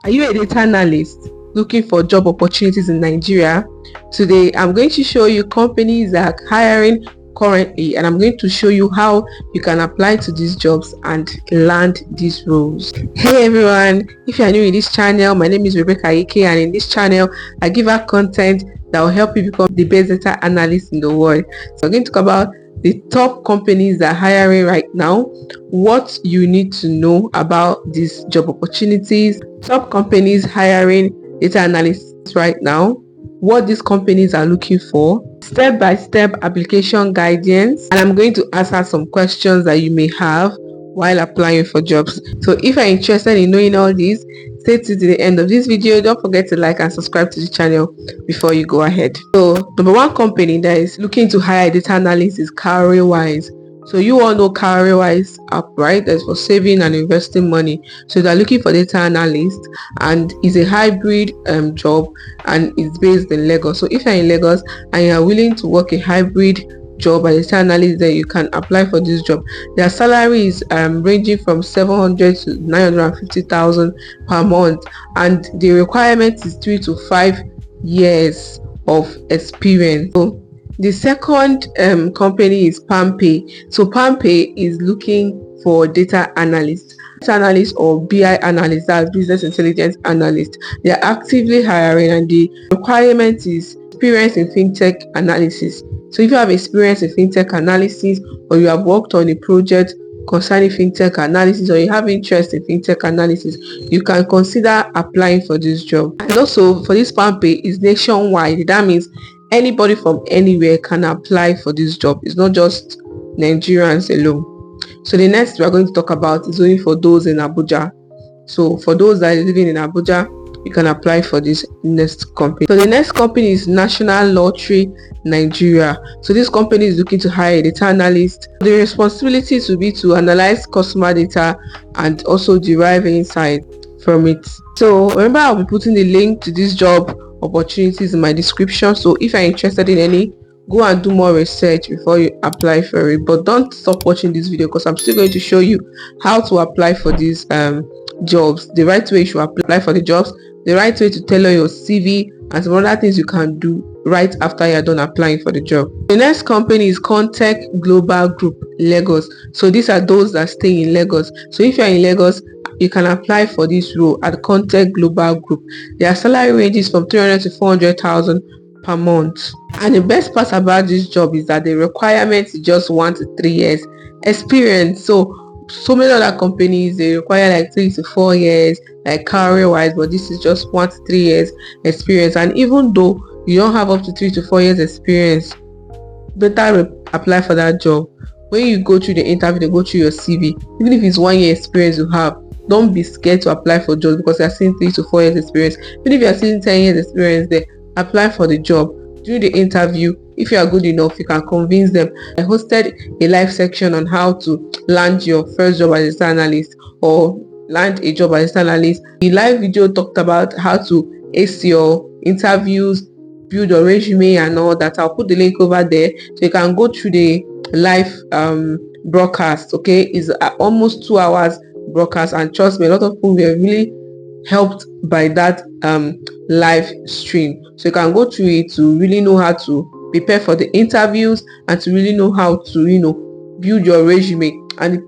Are you a data analyst looking for job opportunities in Nigeria? Today, I'm going to show you companies that are hiring currently, and I'm going to show you how you can apply to these jobs and land these roles. Hey everyone, if you are new in this channel, my name is Rebecca Ike, and in this channel, I give out content that will help you become the best data analyst in the world. So I'm going to talk about the top companies that are hiring right now, what you need to know about these job opportunities, top companies hiring data analysts right now, what these companies are looking for, step-by-step application guidance, and I'm going to answer some questions that you may have while applying for jobs. So if you're interested in knowing all these, stay to the end of this video. Don't forget to like and subscribe to the channel before you go ahead. So number one company that is looking to hire a data analyst is CareerWise. So you all know CareerWise app, right? That's for saving and investing money. So they're looking for data analyst, and it's a hybrid job, and it's based in Lagos. So if you're in Lagos and you're willing to work a hybrid job as a data analyst, then you can apply for this job. Their salary is ranging from 700 to 950,000 per month, and the requirement is 3 to 5 years of experience. So the second company is PalmPay. So PalmPay is looking for data analysts or BI analysts, that's business intelligence analyst. They are actively hiring, and the requirement is experience in fintech analysis. So if you have experience in fintech analysis, or you have worked on a project concerning fintech analysis, or you have interest in fintech analysis, you can consider applying for this job. And also for this PalmPay is nationwide. That means anybody from anywhere can apply for this job. It's not just Nigerians alone. So the next we are going to talk about is only for those in Abuja. So for those that are living in Abuja, you can apply for this next company. So the next company is National Lottery Nigeria. So this company is looking to hire a data analyst. The responsibility to be to analyze customer data and also derive insight from it. So remember, I'll be putting the link to this job opportunities in my description. So if you're interested in any, go and do more research before you apply for it. But don't stop watching this video, because I'm still going to show you how to apply for these jobs, the right way you should apply for the jobs, the right way to tailor your CV, and some other things you can do right after you're done applying for the job. The next company is Cont Global Group, Lagos. So these are those that stay in Lagos. So if you're in Lagos, you can apply for this role at Cont Global Group. Their salary ranges from 300 to 400,000 per month. And the best part about this job is that the requirement is just 1 to 3 years experience. So many other companies, they require like 3 to 4 years, like CareerWise, but this is just 1 to 3 years experience. And even though you don't have up to 3 to 4 years experience, better apply for that job. When you go through the interview, they go through your CV. Even if it's 1 year experience you have, don't be scared to apply for jobs because you're seeing 3 to 4 years experience. Even if you're seeing 10 years experience there, apply for the job. During the interview, if you are good enough, you can convince them. I hosted a live section on how to land your first job as a data analyst, or land a job as a data analyst. The live video talked about how to ace your interviews, build your resume and all that. I'll put the link over there so you can go through the live broadcast. Okay, it's almost 2 hours broadcast, and trust me, a lot of people were really helped by that live stream. So you can go through it to really know how to prepare for the interviews, and to really know how to build your resume. And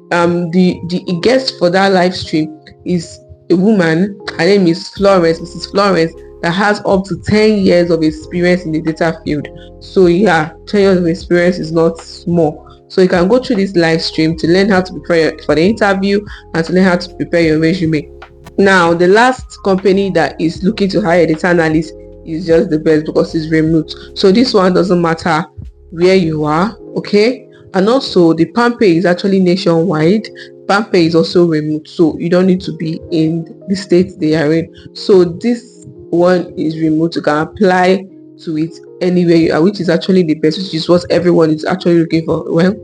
the guest for that live stream is a woman. Her name is Mrs. Florence, that has up to 10 years of experience in the data field. So yeah, 10 years of experience is not small. So you can go through this live stream to learn how to prepare for the interview and to learn how to prepare your resume. Now, the last company that is looking to hire a data analyst is just the best, because it's remote. So this one doesn't matter where you are, okay? And also the PalmPay is actually nationwide. PalmPay is also remote, so you don't need to be in the state they are in. So this one is remote. You can apply to it anywhere you are, which is actually the best, which is what everyone is actually looking for. Well,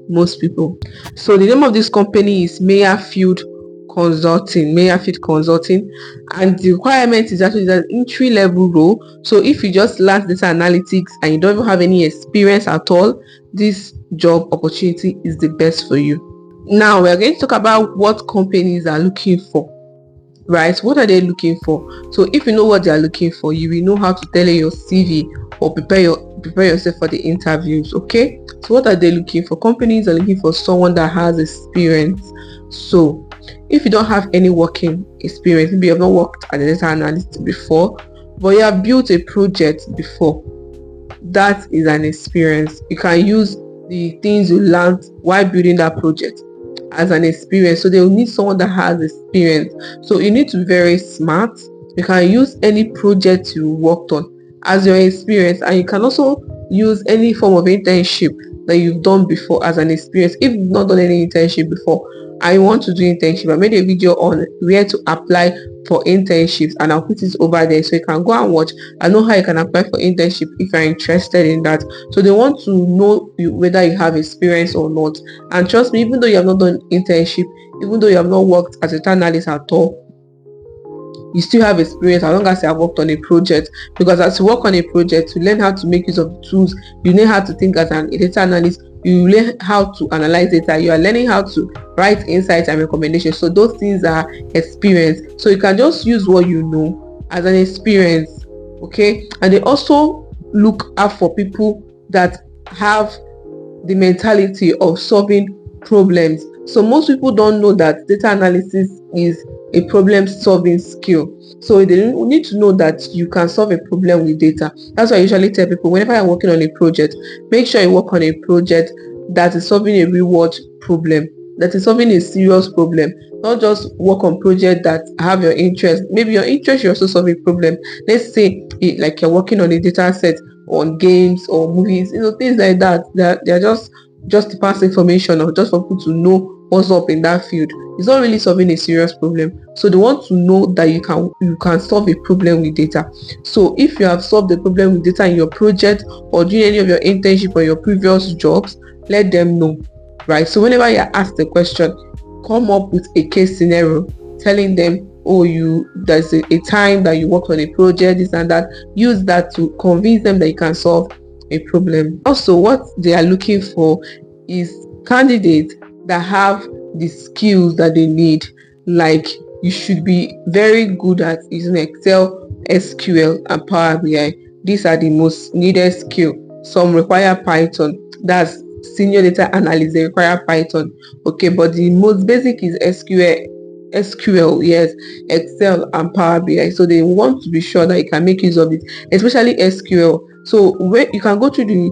most people. So the name of this company is Mayorfield Consulting, and the requirement is actually an entry level role. So if you just learn data analytics and you don't even have any experience at all, this job opportunity is the best for you. Now we're going to talk about what companies are looking for. right? What are they looking for? So if you know what they are looking for, you will know how to tailor your CV or prepare yourself for the interviews. Okay, so what are they looking for? Companies are looking for someone that has experience. So if you don't have any working experience, maybe you have not worked as a data analyst before, but you have built a project before, that is an experience. You can use the things you learned while building that project as an experience. So they will need someone that has experience. So you need to be very smart. You can use any project you worked on as your experience, and you can also use any form of internship that you've done before as an experience. If you've not done any internship before, I want to do internship, I made a video on where to apply for internships, and I'll put it over there so you can go and watch. I know how you can apply for internship if you're interested in that. So they want to know whether you have experience or not. And trust me, even though you have not done internship, even though you have not worked as a data analyst at all, you still have experience as long as you have worked on a project. Because as you work on a project, you learn how to make use of the tools, you learn how to think as a data analyst, you learn how to analyze data, you are learning how to write insights and recommendations. So those things are experience. So you can just use what you know as an experience. Okay, and they also look out for people that have the mentality of solving problems. So most people don't know that data analysis is a problem solving skill. So they need to know that you can solve a problem with data. That's why I usually tell people, whenever you're working on a project, make sure you work on a project that is solving a real world problem, that is solving a serious problem. Not just work on projects that have your interest. Maybe your interest, you also solve a problem. Let's say like you're working on a data set on games or movies, things like that. They're just to pass information or just for people to know what's up in that field. It's not really solving a serious problem. So they want to know that you can solve a problem with data. So if you have solved the problem with data in your project or doing any of your internship or your previous jobs, let them know, right? So whenever you're asked a question, come up with a case scenario telling them, oh, there's a time that you worked on a project, this and that. Use that to convince them that you can solve a problem. Also, what they are looking for is candidates that have the skills that they need. Like, you should be very good at using Excel, SQL, and Power BI. These are the most needed skill. Some require Python. That's senior data analyst, they require Python. Okay, but the most basic is SQL, yes, Excel and Power BI. So they want to be sure that you can make use of it, especially SQL. So where you can go through the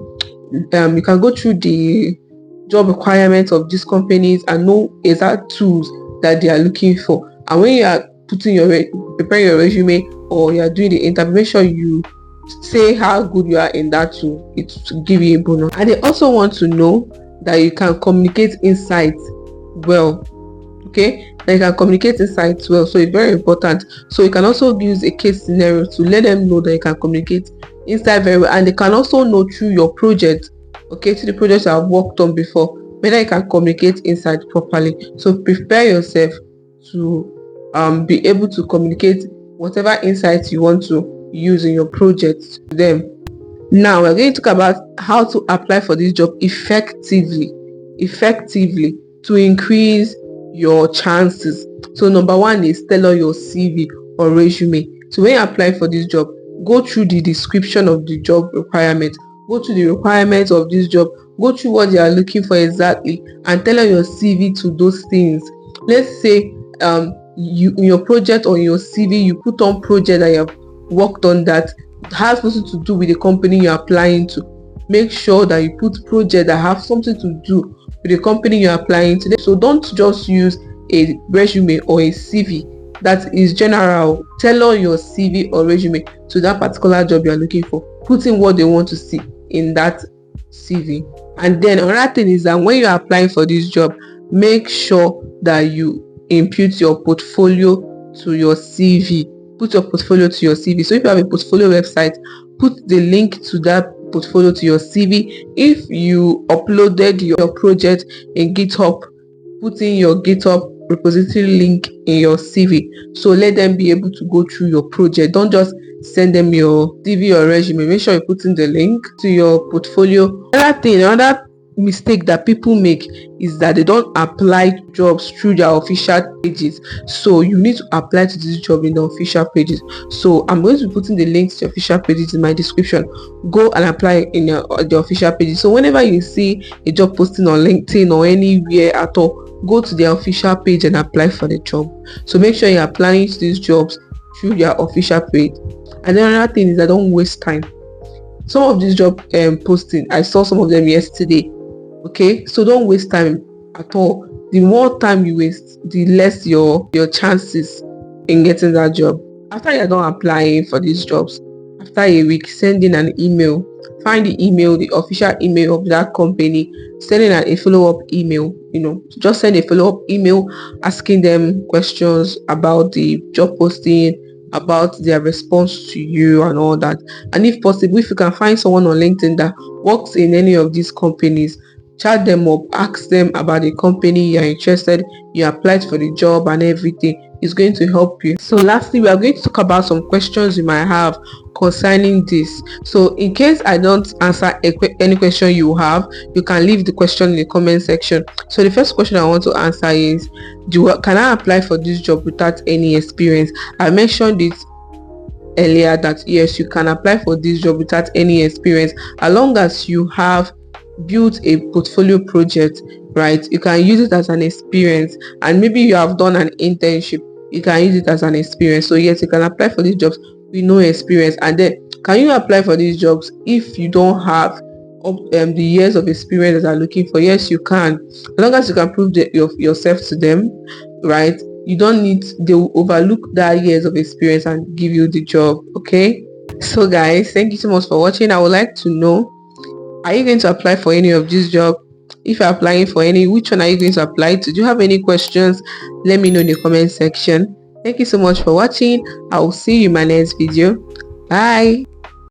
job requirements of these companies and know exact tools that they are looking for. And when you are preparing your resume or you are doing the interview, make sure you say how good you are in that tool. It will give you a bonus. And they also want to know that you can communicate insights well. Okay, that you can communicate insights well. So it's very important. So you can also use a case scenario to let them know that you can communicate insight very well, and they can also know through your project, okay, to the projects I've worked on before, whether you can communicate insight properly. So prepare yourself to be able to communicate whatever insights you want to use in your project to them. Now we're going to talk about how to apply for this job effectively to increase your chances. So number one is tailor your CV or resume. So when you apply for this job, go through the description of the job requirement, go through the requirements of this job, go through what they are looking for exactly, and tailor your CV to those things. Let's say you in your project or in your CV, you put on project that you have worked on that has nothing to do with the company you're applying to. Make sure that you put projects that have something to do with the company you're applying to. So don't just use a resume or a CV that is general. Tailor your CV or resume to that particular job you're looking for. Put in what they want to see in that CV. And then another thing is that when you're applying for this job, make sure that you input your portfolio to your CV. Put your portfolio to your CV. So if you have a portfolio website, put the link to that portfolio to your CV. If you uploaded your project in GitHub, put in your GitHub repository link in your CV. So let them be able to go through your project. Don't just send them your CV or resume. Make sure you put in the link to your portfolio. Another mistake that people make is that they don't apply jobs through their official pages. So you need to apply to this job in the official pages. So I'm going to be putting the links to official pages in my description. Go and apply in the official pages. So whenever you see a job posting on LinkedIn or anywhere at all, go to their official page and apply for the job. So make sure you're applying to these jobs through their official page. And then another thing is that don't waste time. Some of these job posting, I saw some of them yesterday. Okay, so don't waste time at all. The more time you waste, the less your chances in getting that job. After you're done applying for these jobs, after a week, send in an email. Find the email, the official email of that company. Send in a follow-up email. Just send a follow-up email asking them questions about the job posting, about their response to you and all that. And if possible, if you can find someone on LinkedIn that works in any of these companies, chat them up, ask them about the company you're interested, you applied for the job and everything. Is going to help you. So lastly, we are going to talk about some questions you might have concerning this. So in case I don't answer any question you have, you can leave the question in the comment section. So the first question I want to answer is, can I apply for this job without any experience? I mentioned it earlier that yes, you can apply for this job without any experience, as long as you have built a portfolio project, right? You can use it as an experience, and maybe you have done an internship, you can use it as an experience. So yes, you can apply for these jobs with no experience. And then, can you apply for these jobs if you don't have the years of experience that are looking for? Yes, you can, as long as you can prove yourself to them, right? You don't need, they will overlook that years of experience and give you the job. Okay, so guys, thank you so much for watching. I would like to know, are you going to apply for any of these jobs? If you're applying for any, which one are you going to apply to? Do you have any questions? Let me know in the comment section. Thank you so much for watching. I will see you in my next video. Bye.